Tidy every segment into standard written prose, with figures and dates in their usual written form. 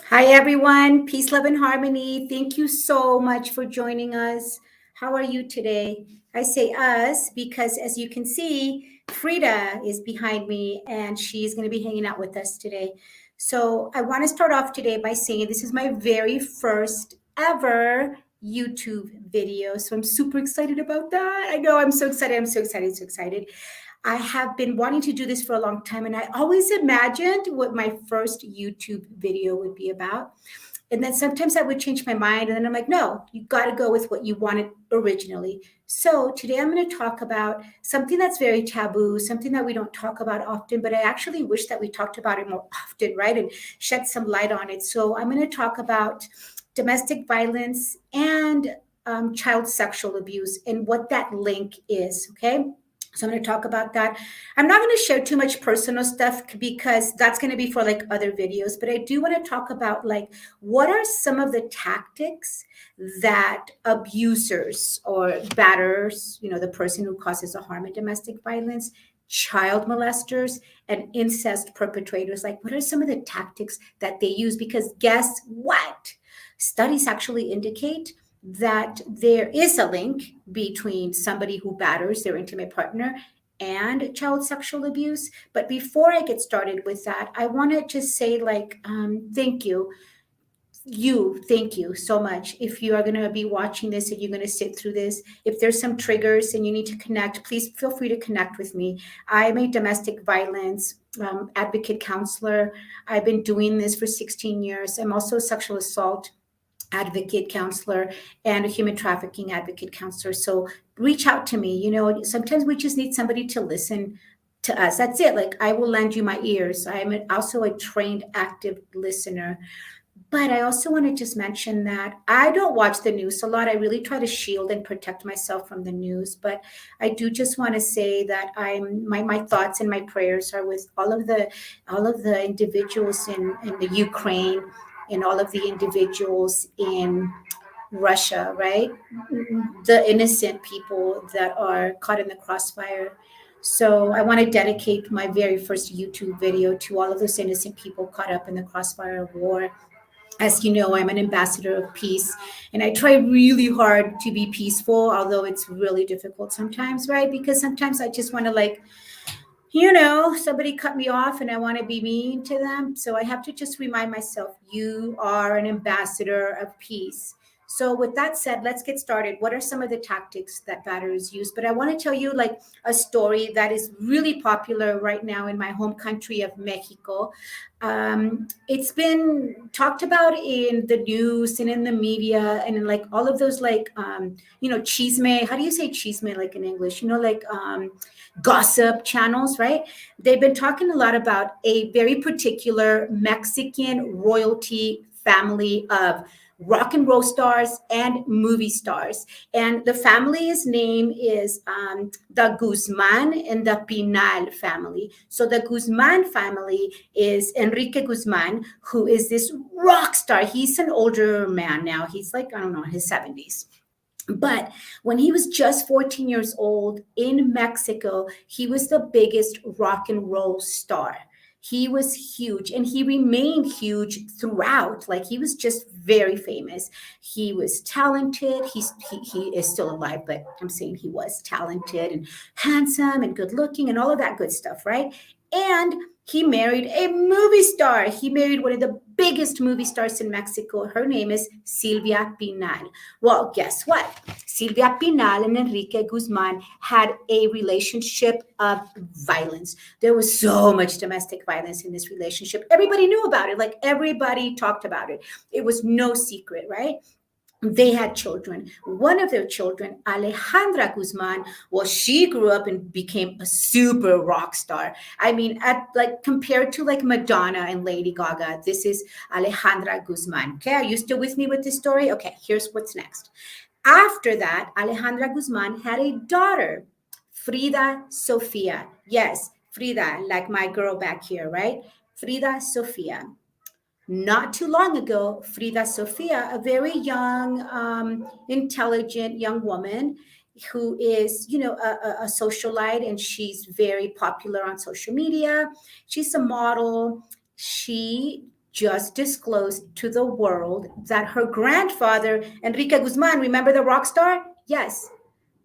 Hi, everyone. Peace, love, and harmony. Thank you so much for joining us. How are you today? I say us because, as you can see, Frida is behind me and she's going to be hanging out with us today. So, I want to start off today by saying this is my very first ever YouTube video. So, I'm super excited about that. I know I'm so excited. I'm so excited. So excited. I have been wanting to do this for a long time, and I always imagined what my first YouTube video would be about. And then sometimes I would change my mind, and then I'm like, no, you got to go with what you wanted originally. So today I'm going to talk about something that's very taboo, something that we don't talk about often, but I actually wish that we talked about it more often, right? And shed some light on it. So I'm going to talk about domestic violence and child sexual abuse and what that link is, okay? So I'm going to talk about that. I'm not going to share too much personal stuff because that's going to be for like other videos, but I do want to talk about like what are some of the tactics that abusers or batterers, the person who causes a harm in domestic violence, child molesters, and incest perpetrators, like what are some of the tactics that they use? Because guess what? Studies actually indicate that there is a link between somebody who batters their intimate partner and child sexual abuse. But before I get started with that, I want to just say, like, thank you. Thank you so much. If you are going to be watching this and you're going to sit through this, if there's some triggers and you need to connect, please feel free to connect with me. I'm a domestic violence advocate counselor. I've been doing this for 16 years. I'm also a sexual assault advocate counselor and a human trafficking advocate counselor. So reach out to me. Sometimes we just need somebody to listen to us. That's it. Like I will lend you my ears. Also a trained active listener. But I also want to just mention that I don't watch the news a lot. I really try to shield and protect myself from the news. But I do just want to say that my thoughts and my prayers are with all of the individuals in the Ukraine and all of the individuals in Russia, right? The innocent people that are caught in the crossfire. So I want to dedicate my very first YouTube video to all of those innocent people caught up in the crossfire of war. As you know, I'm an ambassador of peace, and I try really hard to be peaceful, although it's really difficult sometimes, right? Because sometimes I just want to, like, somebody cut me off and I want to be mean to them. So I have to just remind myself, you are an ambassador of peace. So with that said, let's get started. What are some of the tactics that batterers use? But I want to tell you like a story that is really popular right now in my home country of Mexico. It's been talked about in the news and in the media and in like all of those like chisme. How do you say chisme like in English? Gossip channels, right? They've been talking a lot about a very particular Mexican royalty family of rock and roll stars and movie stars. And the family's name is the Guzman and the Pinal family. So the Guzman family is Enrique Guzman, who is this rock star. He's an older man now. He's like, I don't know, in his 70s. But when he was just 14 years old in Mexico, he was the biggest rock and roll star. He was huge and he remained huge throughout. Like he was just very famous. He was talented. He is still alive, but I'm saying he was talented and handsome and good looking and all of that good stuff, right? And he married a movie star. He married one of the biggest movie stars in Mexico. Her name is Silvia Pinal. Well, guess what? Silvia Pinal and Enrique Guzman had a relationship of violence. There was so much domestic violence in this relationship. Everybody knew about it. Like everybody talked about it. It was no secret, right? They had children. One of their children, Alejandra Guzman, well, she grew up and became a super rock star. I mean, at like compared to like Madonna and Lady Gaga, this is Alejandra Guzman. Okay, are you still with me with this story? Okay, here's what's next. After that, Alejandra Guzman had a daughter, Frida Sofia. Yes, Frida, like my girl back here, right? Frida Sofia. Not too long ago, Frida Sofia, a very young, intelligent young woman who is, a socialite, and she's very popular on social media. She's a model. She just disclosed to the world that her grandfather, Enrique Guzman, remember the rock star? Yes,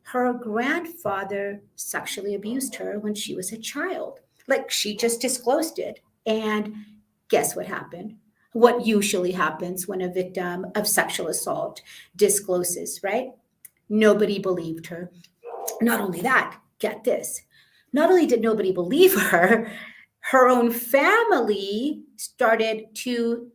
her grandfather sexually abused her when she was a child. Like she just disclosed it. And guess what happened? What usually happens when a victim of sexual assault discloses, right? Nobody believed her. Not only that, get this. Not only did nobody believe her, her own family started to,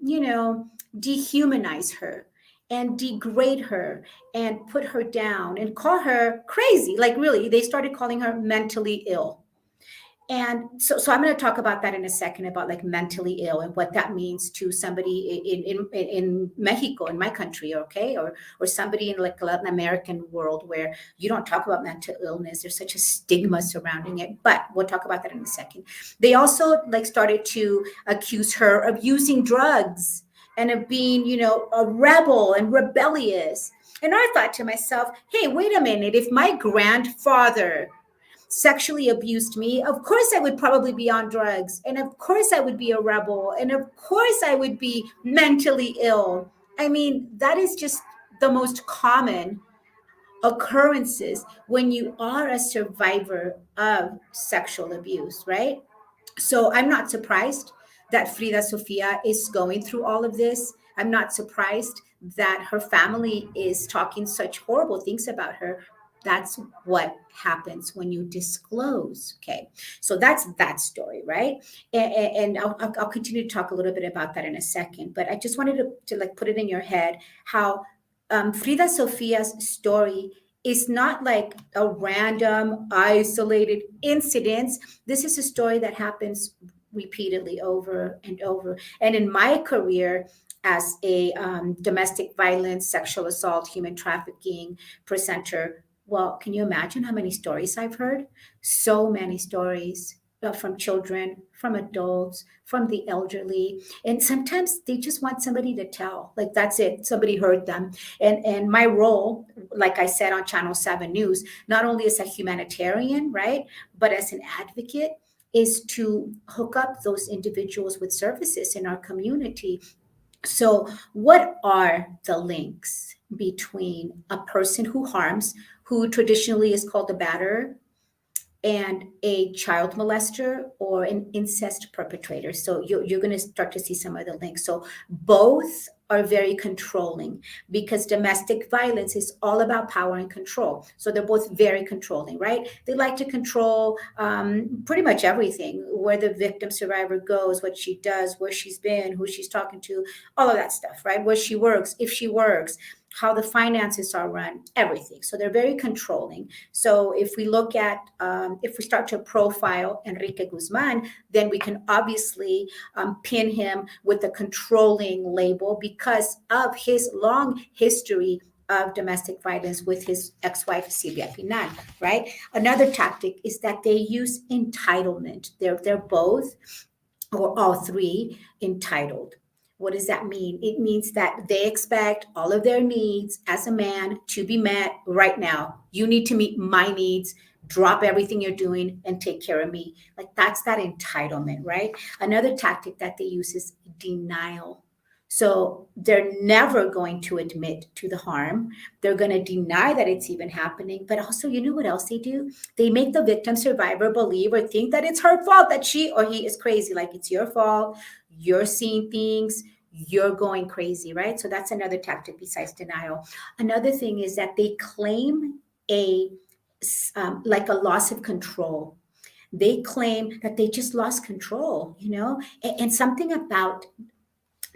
dehumanize her and degrade her and put her down and call her crazy. Like, really, they started calling her mentally ill. And so I'm going to talk about that in a second, about like mentally ill and what that means to somebody in Mexico, in my country, okay, or somebody in like Latin American world where you don't talk about mental illness. There's such a stigma surrounding it. But we'll talk about that in a second. They also like started to accuse her of using drugs and of being, a rebel and rebellious. And I thought to myself, hey, wait a minute, if my grandfather sexually abused me, of course I would probably be on drugs. And of course I would be a rebel. And of course I would be mentally ill. I mean, that is just the most common occurrences when you are a survivor of sexual abuse, right? So I'm not surprised that Frida Sofia is going through all of this. I'm not surprised that her family is talking such horrible things about her. That's what happens when you disclose. Okay. So that's that story, right? And I'll continue to talk a little bit about that in a second. But I just wanted to like put it in your head how Frida Sofia's story is not like a random, isolated incident. This is a story that happens repeatedly over and over. And in my career as a domestic violence, sexual assault, human trafficking presenter, well, can you imagine how many stories I've heard? So many stories from children, from adults, from the elderly. And sometimes they just want somebody to tell. Like that's it. Somebody heard them. And my role, like I said on Channel 7 News, not only as a humanitarian, right, but as an advocate, is to hook up those individuals with services in our community. So, what are the links between a person who harms, who traditionally is called a batterer, and a child molester or an incest perpetrator? So, you're going to start to see some of the links. So, both are very controlling because domestic violence is all about power and control. So they're both very controlling, right? They like to control pretty much everything, where the victim survivor goes, what she does, where she's been, who she's talking to, all of that stuff, right? Where she works, if she works, how the finances are run, everything. So they're very controlling. So if we look at, if we start to profile Enrique Guzman, then we can obviously pin him with the controlling label because of his long history of domestic violence with his ex-wife Silvia Pinal, right? Another tactic is that they use entitlement. They're both, or all three, entitled. What does that mean? It means that they expect all of their needs as a man to be met right now. You need to meet my needs, drop everything you're doing and take care of me. Like that's that entitlement, right? Another tactic that they use is denial. So they're never going to admit to the harm. They're going to deny that it's even happening. But also, you know what else they do? They make the victim survivor believe or think that it's her fault, that she or he is crazy. Like it's your fault. You're seeing things. You're going crazy, right? So that's another tactic besides denial. Another thing is that they claim a like a loss of control. They claim that they just lost control, and something about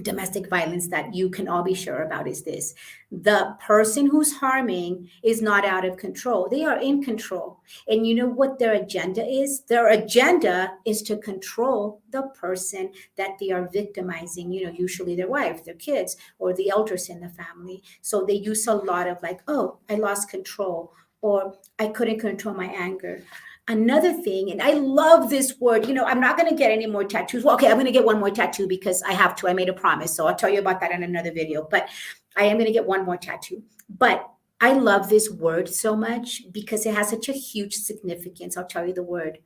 domestic violence that you can all be sure about is this: the person who's harming is not out of control. They are in control. And you know what their agenda is? Their agenda is to control the person that they are victimizing, usually their wife, their kids, or the elders in the family. So they use a lot of like, oh, I lost control, or I couldn't control my anger. Another thing, and I love this word, I'm not going to get any more tattoos. Well, okay, I'm going to get one more tattoo because I have to. I made a promise. So I'll tell you about that in another video. But I am going to get one more tattoo. But I love this word so much because it has such a huge significance. I'll tell you the word: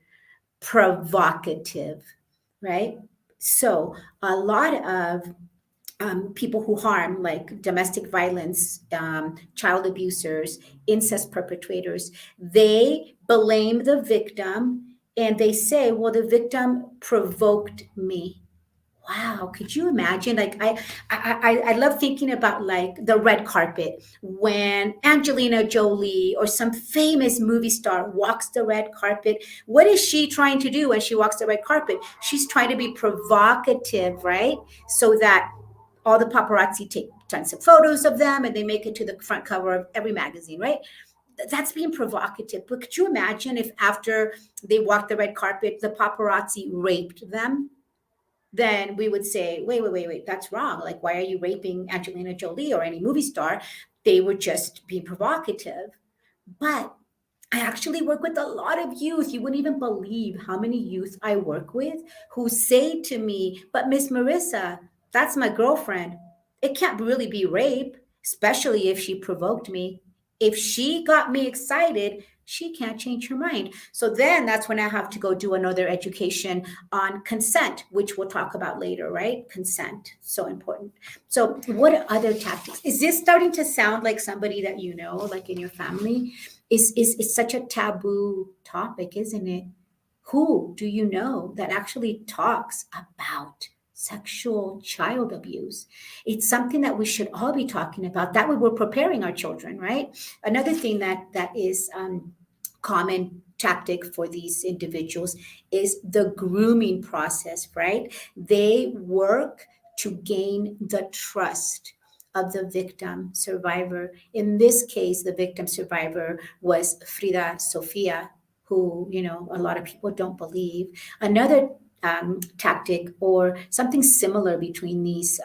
provocative, right? So a lot of people who harm, like domestic violence, child abusers, incest perpetrators, they blame the victim and they say, well, the victim provoked me. Wow, could you imagine? Like I love thinking about like the red carpet when Angelina Jolie or some famous movie star walks the red carpet. What is she trying to do when she walks the red carpet? She's trying to be provocative, right? So that all the paparazzi take tons of photos of them and they make it to the front cover of every magazine, right? That's being provocative. But could you imagine if after they walked the red carpet, the paparazzi raped them? Then we would say, wait, that's wrong. Like, why are you raping Angelina Jolie or any movie star? They were just being provocative. But I actually work with a lot of youth. You wouldn't even believe how many youth I work with who say to me, but Miss Marissa, that's my girlfriend. It can't really be rape, especially if she provoked me. If she got me excited, she can't change her mind. So then that's when I have to go do another education on consent, which we'll talk about later, right? Consent, so important. So, what are other tactics? Is this starting to sound like somebody that you know, like in your family? Is such a taboo topic, isn't it? Who do you know that actually talks about sexual child abuse? It's something that we should all be talking about. That way, we're preparing our children, right? Another thing that is common tactic for these individuals is the grooming process, right? They work to gain the trust of the victim survivor. In this case, the victim survivor was Frida Sofia, who, a lot of people don't believe. Another tactic or something similar between these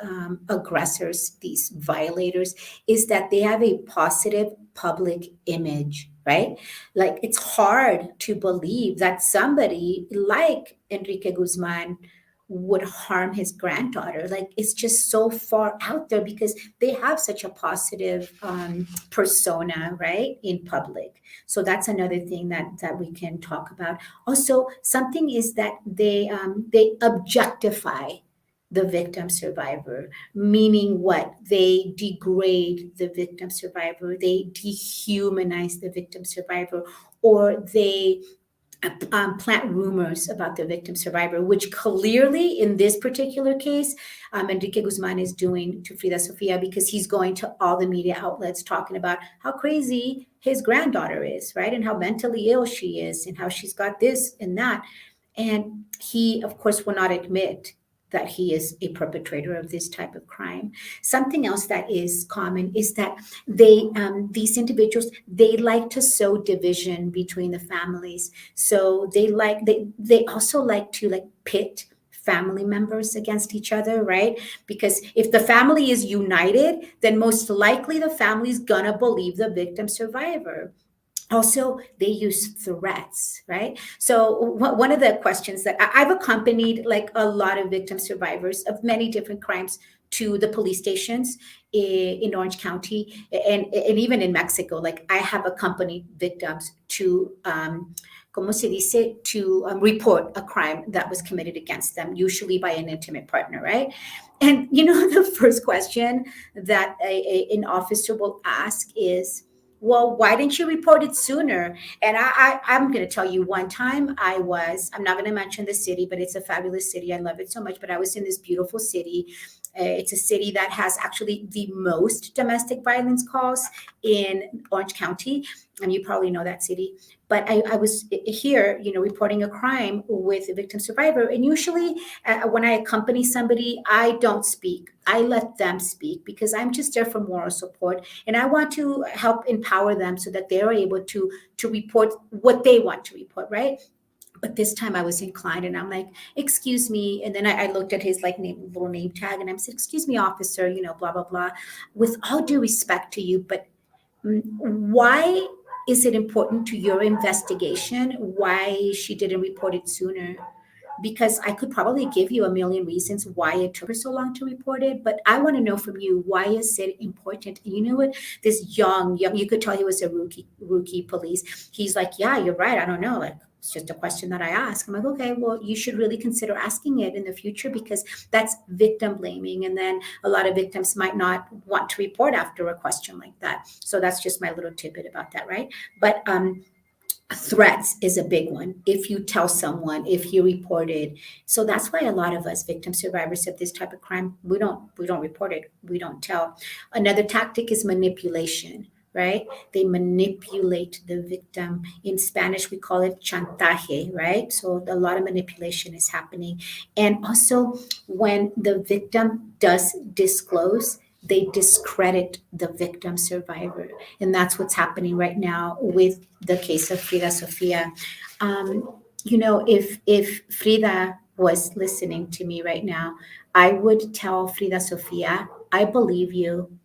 aggressors, these violators, is that they have a positive public image, right? Like it's hard to believe that somebody like Enrique Guzman would harm his granddaughter. Like it's just so far out there because they have such a positive persona, right, in public. So that's another thing that we can talk about. Also, something is that they objectify the victim survivor, meaning what? They degrade the victim survivor, they dehumanize the victim survivor, or they plant rumors about the victim survivor, which clearly in this particular case, Enrique Guzman is doing to Frida Sofia because he's going to all the media outlets talking about how crazy his granddaughter is, right? And how mentally ill she is and how she's got this and that. And he, of course, will not admit that he is a perpetrator of this type of crime. Something else that is common is that these individuals, they like to sow division between the families. So they also like to like pit family members against each other, right? Because if the family is united, then most likely the family's gonna believe the victim survivor. Also, they use threats, right? So one of the questions that I've accompanied like a lot of victim survivors of many different crimes to the police stations in Orange County and even in Mexico. Like I have accompanied victims to como se dice, to report a crime that was committed against them, usually by an intimate partner, right? And the first question that an officer will ask is, well, why didn't you report it sooner? And I'm going to tell you, one time I'm not going to mention the city, but it's a fabulous city. I love it so much. But I was in this beautiful city. It's a city that has actually the most domestic violence calls in Orange County. And you probably know that city. But I was here, reporting a crime with a victim survivor. And usually when I accompany somebody, I don't speak. I let them speak because I'm just there for moral support. And I want to help empower them so that they're able to report what they want to report, right? But this time I was inclined and I'm like, excuse me. And then I looked at his like little name tag and I said, excuse me, officer, blah, blah, blah. With all due respect to you, but why is it important to your investigation why she didn't report it sooner? because I could probably give you a million reasons why it took her so long to report it, but I want to know from you, why is it important? And you know what? This young, you could tell he was a rookie police. He's like, yeah, you're right. I don't know. Like, it's just a question that I ask. I'm like, okay, well, you should really consider asking it in the future, because that's victim blaming. And then a lot of victims might not want to report after a question like that. So that's just my little tidbit about that, right? But threats is a big one. If you tell someone, if you report it. So that's why a lot of us victim survivors of this type of crime, we don't report it, we don't tell. Another tactic is manipulation, right? They manipulate the victim. In Spanish we call it chantaje, right? So a lot of manipulation is happening. And also, when the victim does disclose, they discredit the victim survivor. And that's what's happening right now with the case of Frida Sofia. If Frida was listening to me right now, I would tell Frida Sofia, I believe you.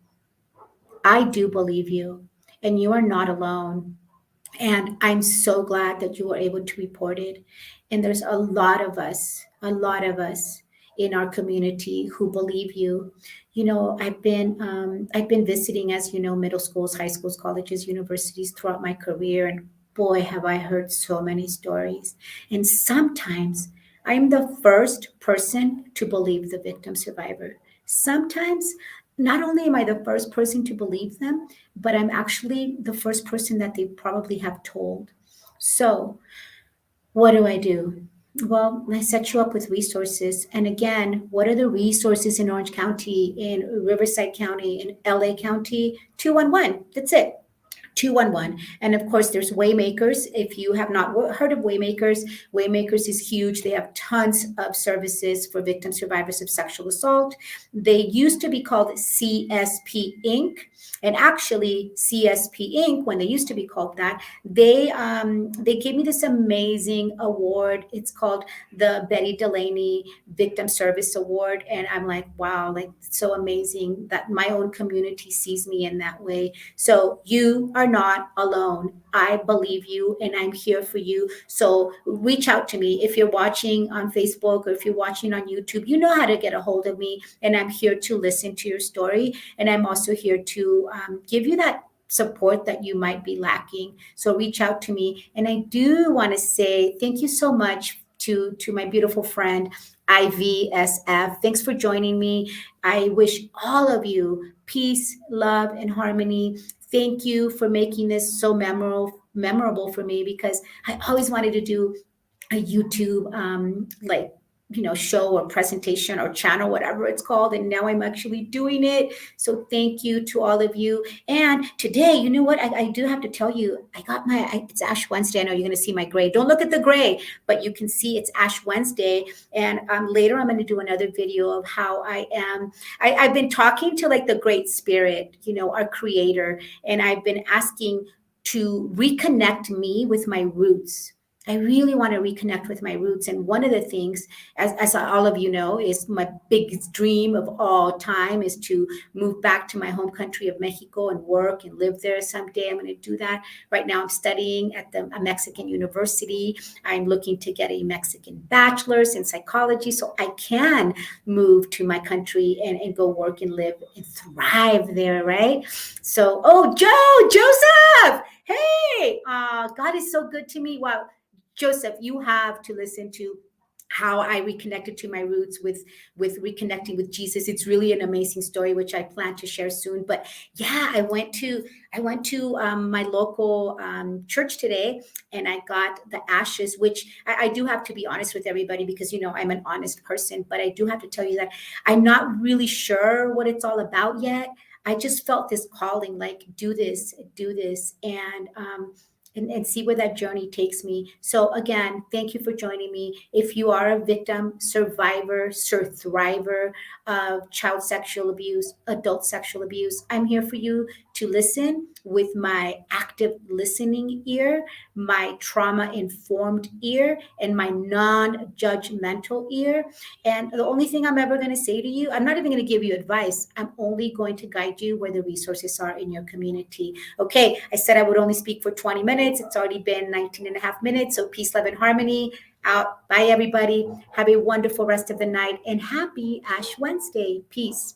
I do believe you. And you are not alone. And I'm so glad that you were able to report it. And there's a lot of us in our community who believe you. I've been visiting, as you know, middle schools, high schools, colleges, universities throughout my career, and boy, have I heard so many stories. And sometimes I'm the first person to believe the victim survivor. Sometimes not only am I the first person to believe them, but I'm actually the first person that they probably have told. So, what do I do? Well, I set you up with resources. And again, what are the resources in Orange County, in Riverside County, in LA County? 211. That's it. 211. And of course, there's Waymakers. If you have not heard of Waymakers, Waymakers is huge. They have tons of services for victim survivors of sexual assault. They used to be called CSP Inc. And actually, CSP Inc., when they used to be called that, they gave me this amazing award. It's called the Betty Delaney Victim Service Award. And I'm like, wow, like, it's so amazing that my own community sees me in that way. So you are not alone. I believe you, and I'm here for you. So reach out to me. If you're watching on Facebook or if you're watching on YouTube, you know how to get a hold of me, and I'm here to listen to your story. And I'm also here to give you that support that you might be lacking. So reach out to me. And I do want to say thank you so much to my beautiful friend, IVSF. Thanks for joining me. I wish all of you peace, love, and harmony. Thank you for making this so memorable for me, because I always wanted to do a YouTube show or presentation or channel, whatever it's called, and now I'm actually doing it. So thank you to all of you. And today, you know what, I do have to tell you, it's Ash Wednesday. I know you're going to see my gray. Don't look at the gray, but you can see it's Ash Wednesday. And later I'm going to do another video of how I've been talking to like the Great Spirit, our creator, and I've been asking to reconnect me with my roots. I really want to reconnect with my roots. And one of the things, as all of you know, is my biggest dream of all time is to move back to my home country of Mexico and work and live there someday. I'm going to do that. Right now I'm studying at a Mexican university. I'm looking to get a Mexican bachelor's in psychology so I can move to my country and go work and live and thrive there, right? So, Joseph! Hey! God is so good to me. Wow. Joseph, you have to listen to how I reconnected to my roots with reconnecting with Jesus. It's really an amazing story, which I plan to share soon. But yeah, I went to my local church today, and I got the ashes, which I do have to be honest with everybody, because I'm an honest person. But I do have to tell you that I'm not really sure what it's all about yet. I just felt this calling, like do this, and see where that journey takes me. So again, thank you for joining me. If you are a victim, survivor, thriver of child sexual abuse, adult sexual abuse, I'm here for you to listen with my active listening ear, my trauma-informed ear, and my non-judgmental ear. And the only thing I'm ever going to say to you, I'm not even going to give you advice. I'm only going to guide you where the resources are in your community. Okay, I said I would only speak for 20 minutes. minutes. It's already been 19 and a half minutes. So peace, love, and harmony out. Bye, everybody. Have a wonderful rest of the night and happy Ash Wednesday. Peace.